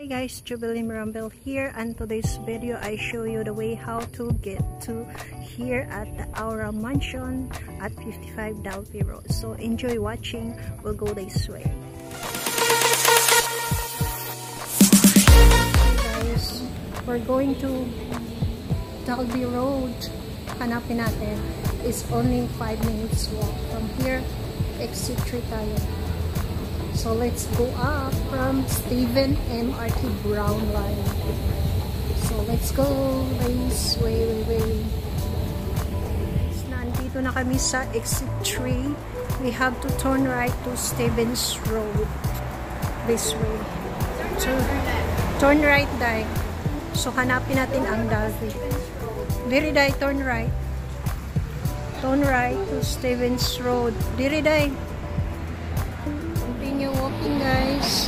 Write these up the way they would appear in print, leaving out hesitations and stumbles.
Hey guys, Jubilee Mirambel here, and today's video I show you the way how to get to here at the Aura Mansion at 55 Dalby Road. So enjoy watching. We'll go this way. Hey guys, we're going to Dalby Road. Hanapin natin. It's only 5 minutes walk from here. Exit 3 tayo. So let's go up from Stephen MRT Brown line. So let's go this way. So, nandito na kami sa exit 3. We have to turn right to Stevens Road. This way. So turn right, Day. So hanapin natin ang Dalby. Diri, Day, turn right. Turn right to Stevens Road. Diri, Day. Continue walking, guys.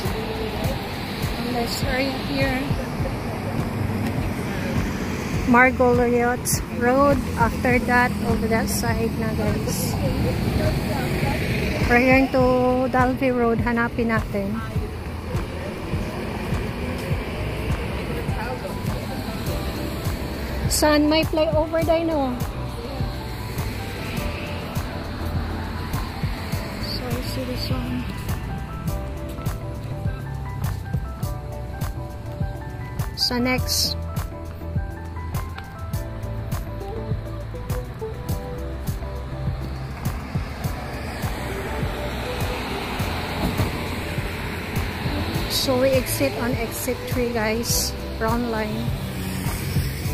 On this area here, Margoliot Road. After that, over that side na, guys. We're here to Dalby Road. Hanapin natin. Saan may flyover day, no? So you see this one. So next, so we exit on exit 3, guys. Brown line.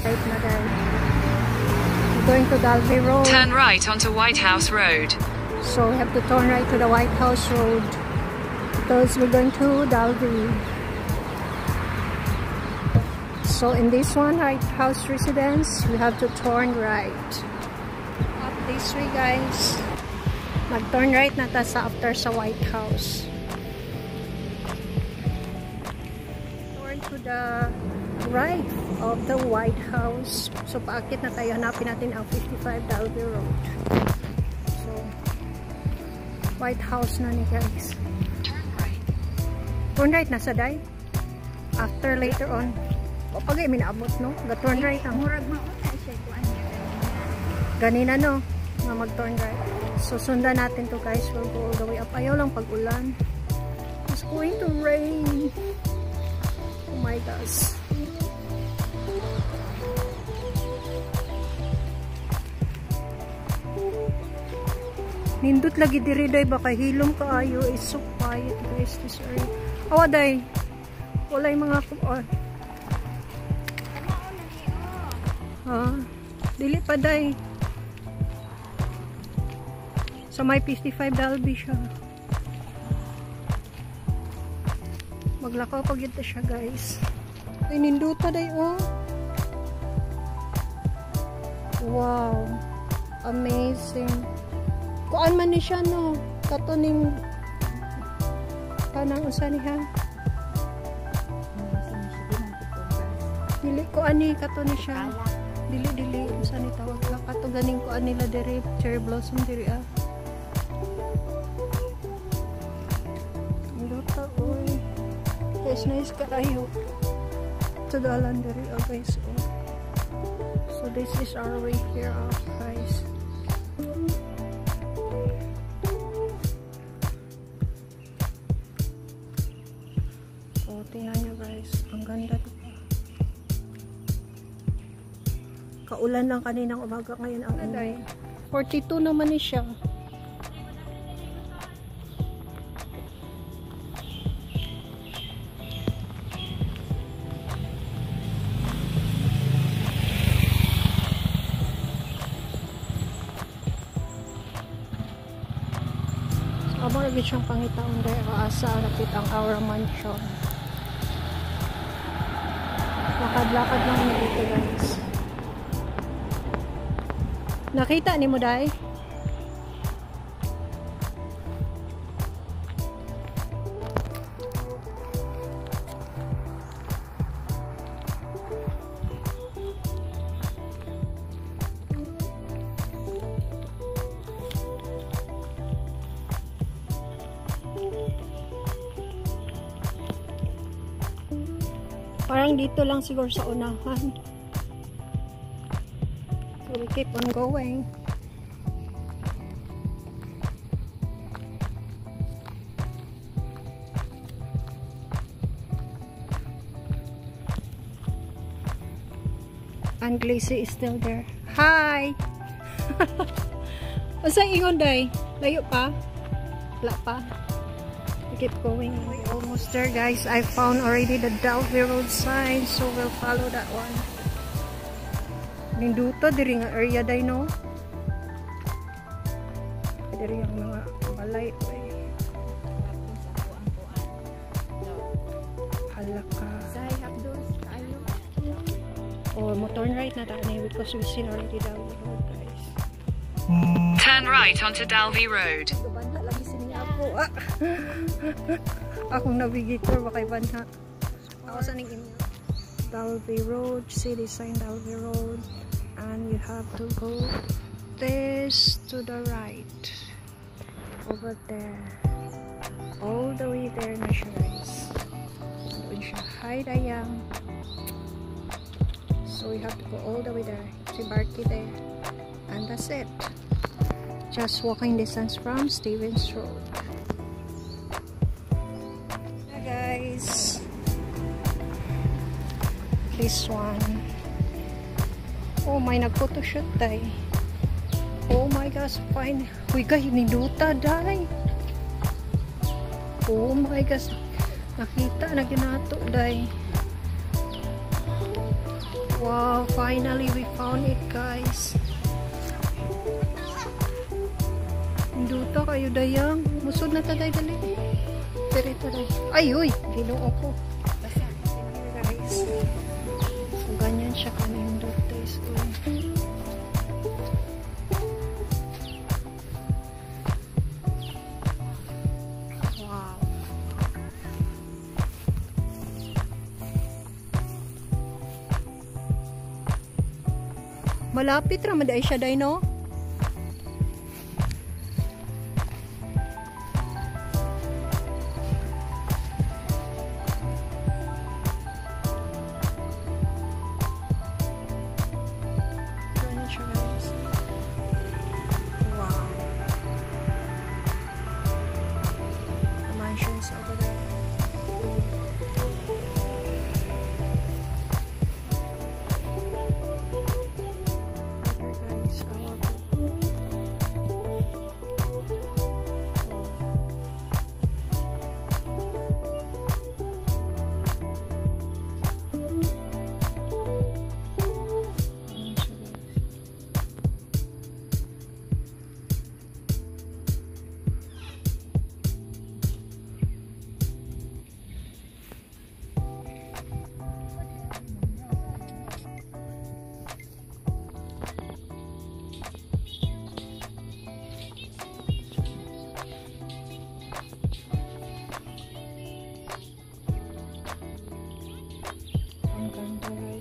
Right na, guys. We're going to Dalby Road. Turn right onto White House Road. So we have to turn right to the White House Road because we're going to Dalby. So in this one, White House residence, we have to turn right. Up this way, guys. Mag-turn right na ta sa after sa White House. Turn to the right of the White House. So paakit na tayo. Hanapin natin ang 55 Dalby Road. So White House na ni, guys. Turn right na sa Day. After later on. Pag minabot, no? Ga-turn right ang. Ganina, no? Nga mag-turn right. So sundan natin to, guys. We'll go all the way up. Ayaw lang pag-ulan. It's going to rain. Oh my gosh. Nindot lagi diri, Day. Baka hilom kaayo. It's so quiet, guys, this area. Awa, Day. Wala yung mga dili pa, Day. So may 55 Dalby siya. Maglakaw pag ito siya, guys. Ay, ninduta, Day, oh. Wow. Amazing. Kuan man ni siya, no? Katuning kanang usa niya. Dili ko ani katuni siya. Dili usa ni tawag ka kato ganing ko anila diri cherry blossom diri ah. Luta oy. It's nice kaayo. To dalan diri ah, guys. Oh. So this is our way here, guys. So tingnan nyo, guys. Ang ganda to. Kaulan lang kaninang umaga, ngayon ang anday. 42 naman ni siya. So, amo lagi siyang pangitaon dahil kaasa lapit ang Aura Mansion. Lakad-lakad lang niya dito, guys. Nakita ni mo, Day? Parang dito lang siguro sa unahan. So we keep on going. And Glacy is still there. Hi! Asa ingon day? Layo pa? Wala pa? We keep going. We're almost there, guys. I found already the Dalvey Road sign, so we'll follow that one. Ninduto diri nga area day, no? Diri ang mga balay. Halaka. Oh, mo turn right na tayo because we've seen already Dalvey Road, guys. Turn right onto Dalvey Road. Gabanda lagi sini ako. Akong navigator bakay banha. Ako sa ning email. Dalvey Road, city sign Dalvey Road, and you have to go this to the right. Over there. All the way there na siya, guys. Doon siya. Hi, Dayang. So we have to go all the way there. Si Barky there. And that's it. Just walking distance from Stevens Road. Yeah, guys. This one. Oh my, nag-photoshoot tayo. Oh my gosh, fine. Uy, guys, niluta dahi. Oh my gosh. Nakita na ginato dahi. Wow, finally we found it, guys. Duta kayo dayang. Musod na taday dali. Pero taday. Ay, uy, ginoo ko. Guys. So, ganyan siya kanindot, guys. Wow. Malapit ra maday siya day, no? Wow. The mansions over there.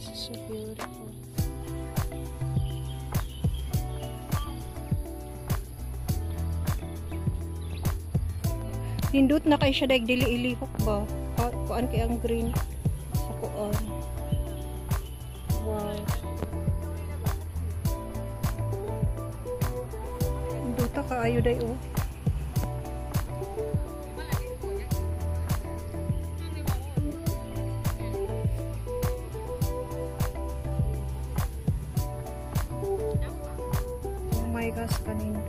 So beautiful. Hindut na kay siya daig dili ilihok ba? Kuan kay ang green sa kuan. Wow. Hindut ka ayo day oh. Oh my gosh, kanindo.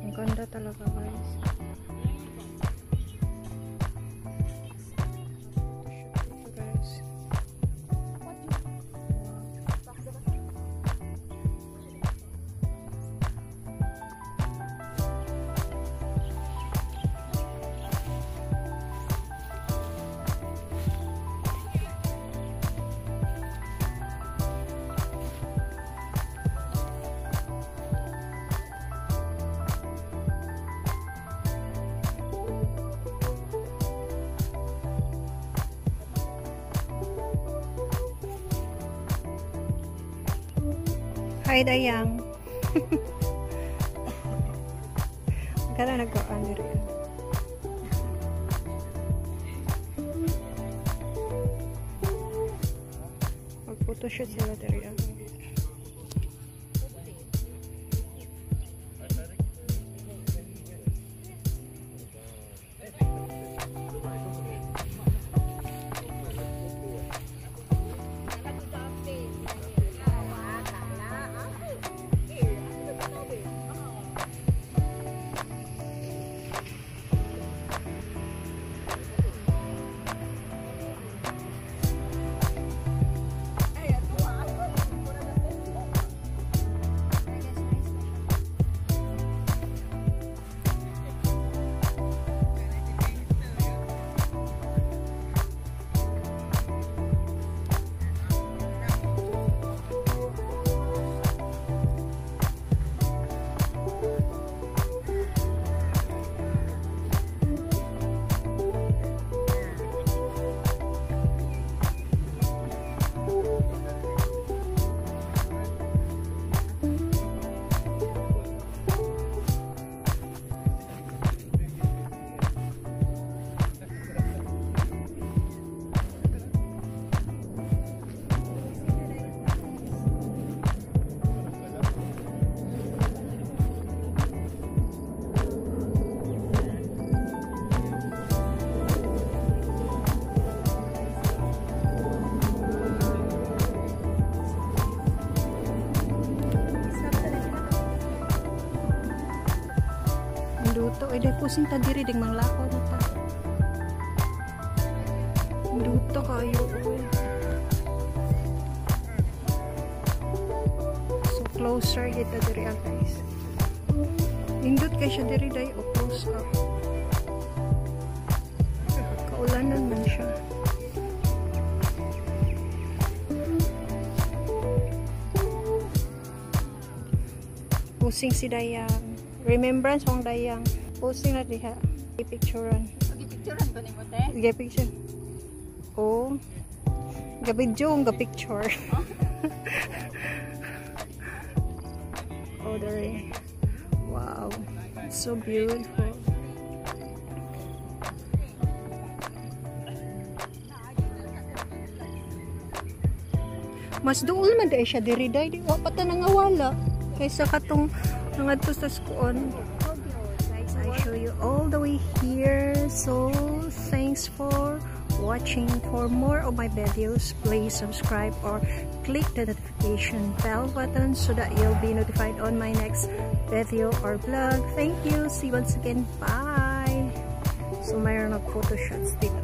Ang ganda talaga, guys. Hi, Dayang. Kana nagkaan diri. Mag-photoshoot sila diri. Duto ay dai pusing ta diri ding manglakaw na ta. Duto kayo. So closer kita diri guys. Indot kay siya diri dai o close up. Kaulanan man siya. Pusing si Dayang. Remembrance ng Dayang. Posting na diha. I-picturean. I-picturean ko ni mo, te? I-picture. Oh. Ga-video ang ga-picture. Oh, there. Wow. It's so beautiful. Mas duol man dahil siya diri dahil. Di pa ta nangawala. Kaysa katong nangadto sa skuon. I show you all the way here. So thanks for watching. For more of my videos, please subscribe or click the notification bell button so that you'll be notified on my next video or vlog. Thank you. See you once again. Bye. So mayroon ng photoshots dito.